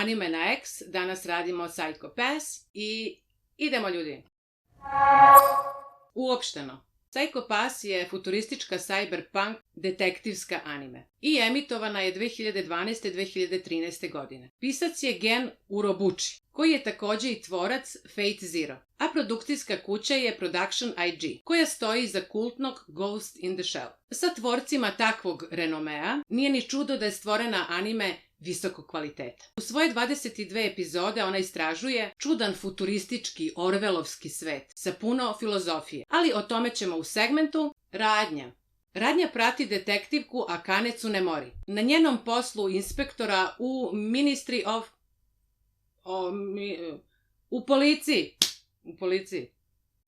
Anime na X, danas radimo Psycho Pass i idemo ljudi. Uopšteno, Psycho Pass je futuristička cyberpunk detektivska anime i emitovana je 2012-2013. godine. Pisac je Gen Urobuchi, koji je takođe i tvorac Fate Zero, a produkcijska kuća je Production IG, koja stoji iza kultnog Ghost in the Shell. Sa tvorcima takvog renomea nije ni čudo da je stvorena anime visokog kvaliteta. U svoje 22 epizode ona istražuje čudan futuristički orvelovski svet sa puno filozofije, ali o tome ćemo u segmentu Radnja. Radnja prati detektivku Akane Tsunemori na njenom poslu inspektora u Ministry of... U policiji.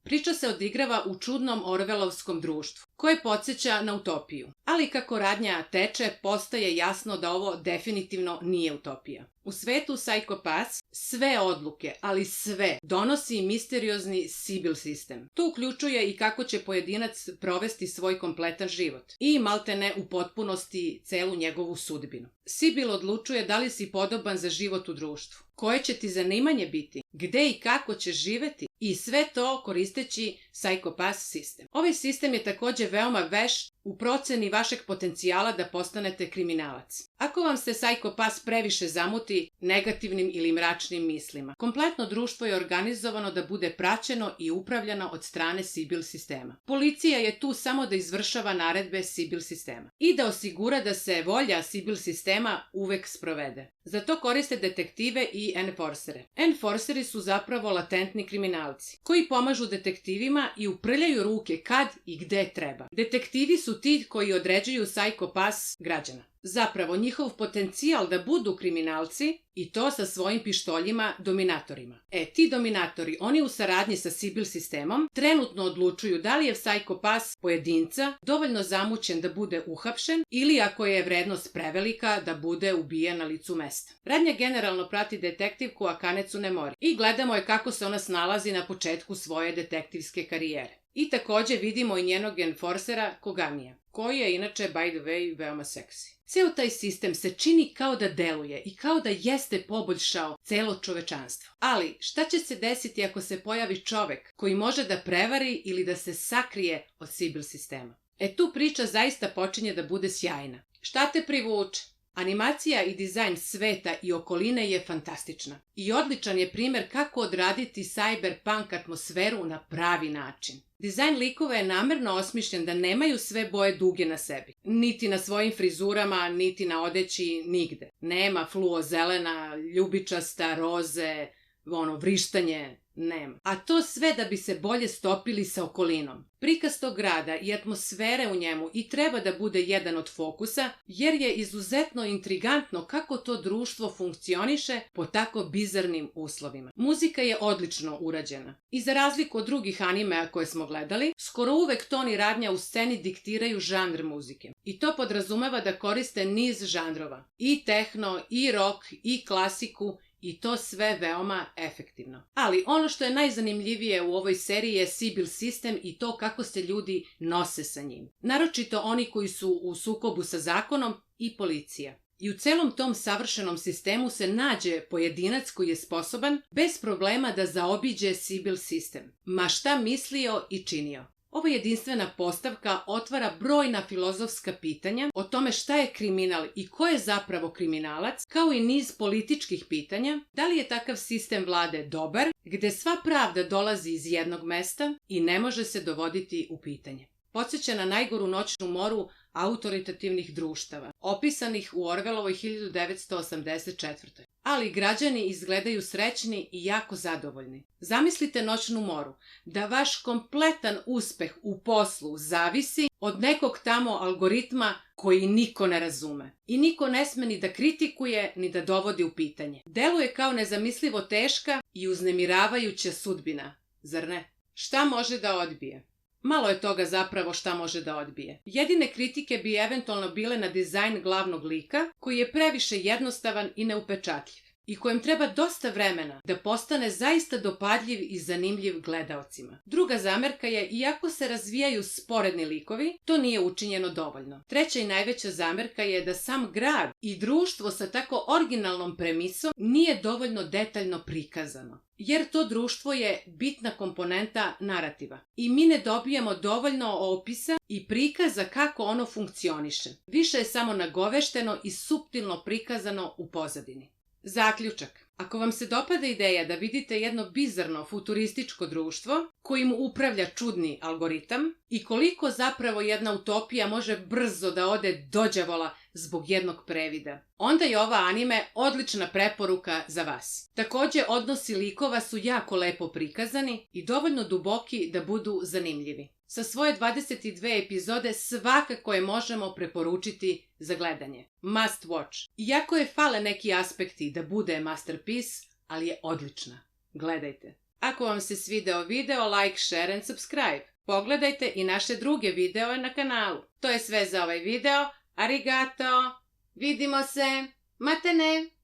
Priča se odigrava u čudnom orvelovskom društvu, koje podsjeća na utopiju. Ali kako radnja teče, postaje jasno da ovo definitivno nije utopija. U svetu Psycho Pass sve odluke, ali sve, donosi misteriozni Sibyl sistem. To uključuje i kako će pojedinac provesti svoj kompletan život i maltene u potpunosti celu njegovu sudbinu. Sibyl odlučuje da li si podoban za život u društvu, koje će ti zanimanje biti, gde i kako ćeš živeti i sve to koristeći Psycho Pass sistem. Ovaj sistem je takođe veoma vešt u proceni vašeg potencijala da postanete kriminalac. Ako vam se Psycho Pass previše zamuti negativnim ili mračnim mislima, kompletno društvo je organizovano da bude praćeno i upravljano od strane Sibyl sistema. Policija je tu samo da izvršava naredbe Sibyl sistema i da osigura da se volja Sibyl sistema uvek sprovede. Za to koriste detektive i enforcere. Enforceri su zapravo latentni kriminalci, koji pomažu detektivima i uprljaju ruke kad i gde treba. Detektivi su ti koji određuju Psycho Pass građana. Zapravo, njihov potencijal da budu kriminalci i to sa svojim pištoljima dominatorima. Ti dominatori, oni u saradnji sa Sibyl sistemom, trenutno odlučuju da li je Psycho Pass pojedinca dovoljno zamućen da bude uhapšen ili ako je vrednost prevelika da bude ubijen na licu mesta. Radnja generalno prati detektivku Akane Tsunemori i gledamo je kako se ona snalazi na početku svoje detektivske karijere. I takođe vidimo i njenog enforcera Kogamija, koji je inače, by the way, veoma seksi. Ceo taj sistem se čini kao da deluje i kao da jeste poboljšao celo čovečanstvo. Ali, šta će se desiti ako se pojavi čovek koji može da prevari ili da se sakrije od Sibyl sistema? Tu priča zaista počinje da bude sjajna. Šta te privuče? Animacija i dizajn sveta i okoline je fantastična i odličan je primer kako odraditi cyberpunk atmosferu na pravi način. Dizajn likova je namerno osmišljen da nemaju sve boje duge na sebi. Niti na svojim frizurama, niti na odeći, nigde. Nema fluozelena, ljubičasta, roze, vrištanje, nema. A to sve da bi se bolje stopili sa okolinom. Prikaz tog grada i atmosfere u njemu i treba da bude jedan od fokusa, jer je izuzetno intrigantno kako to društvo funkcioniše po tako bizarnim uslovima. Muzika je odlično urađena. I za razliku od drugih animea koje smo gledali, skoro uvek ton i radnja u sceni diktiraju žanr muzike. I to podrazumeva da koriste niz žanrova. I tehno, i rock, i klasiku, i to sve veoma efektivno. Ali ono što je najzanimljivije u ovoj seriji je Sibyl sistem i to kako se ljudi nose sa njim. Naročito oni koji su u sukobu sa zakonom i policija. I u celom tom savršenom sistemu se nađe pojedinac koji je sposoban bez problema da zaobiđe Sibyl sistem. Ma šta mislio i činio. Ova jedinstvena postavka otvara brojna filozofska pitanja o tome šta je kriminal i ko je zapravo kriminalac, kao i niz političkih pitanja, da li je takav sistem vlade dobar, gde sva pravda dolazi iz jednog mesta i ne može se dovoditi u pitanje. Podsjeća na najgoru noćnu moru autoritativnih društava, opisanih u Orwelovoj 1984. Ali građani izgledaju srećni i jako zadovoljni. Zamislite noćnu moru, da vaš kompletan uspeh u poslu zavisi od nekog tamo algoritma koji niko ne razume. I niko ne sme ni da kritikuje, ni da dovodi u pitanje. Deluje kao nezamislivo teška i uznemiravajuća sudbina, zar ne? Šta može da odbije? Malo je toga zapravo šta može da odbije. Jedine kritike bi eventualno bile na dizajn glavnog lika, koji je previše jednostavan i neupečatljiv. i kojem treba dosta vremena da postane zaista dopadljiv i zanimljiv gledaocima. Druga zamerka je, iako se razvijaju sporedni likovi, to nije učinjeno dovoljno. Treća i najveća zamerka je da sam grad i društvo sa tako originalnom premisom nije dovoljno detaljno prikazano, jer to društvo je bitna komponenta narativa i mi ne dobijemo dovoljno opisa i prikaza kako ono funkcioniše. Više je samo nagovešteno i suptilno prikazano u pozadini. Zaključak. Ako vam se dopada ideja da vidite jedno bizarno futurističko društvo kojim upravlja čudni algoritam i koliko zapravo jedna utopija može brzo da ode do đavola zbog jednog previda, onda je ova anime odlična preporuka za vas. Takođe, odnosi likova su jako lepo prikazani i dovoljno duboki da budu zanimljivi. Sa svoje 22 epizode svakako je možemo preporučiti za gledanje. Must watch. Iako je fale neki aspekti da bude masterpiece, ali je odlična. Gledajte. Ako vam se svideo video, like, share and subscribe. Pogledajte i naše druge videoe na kanalu. To je sve za ovaj video. Arigato! Vidimo se! Matane!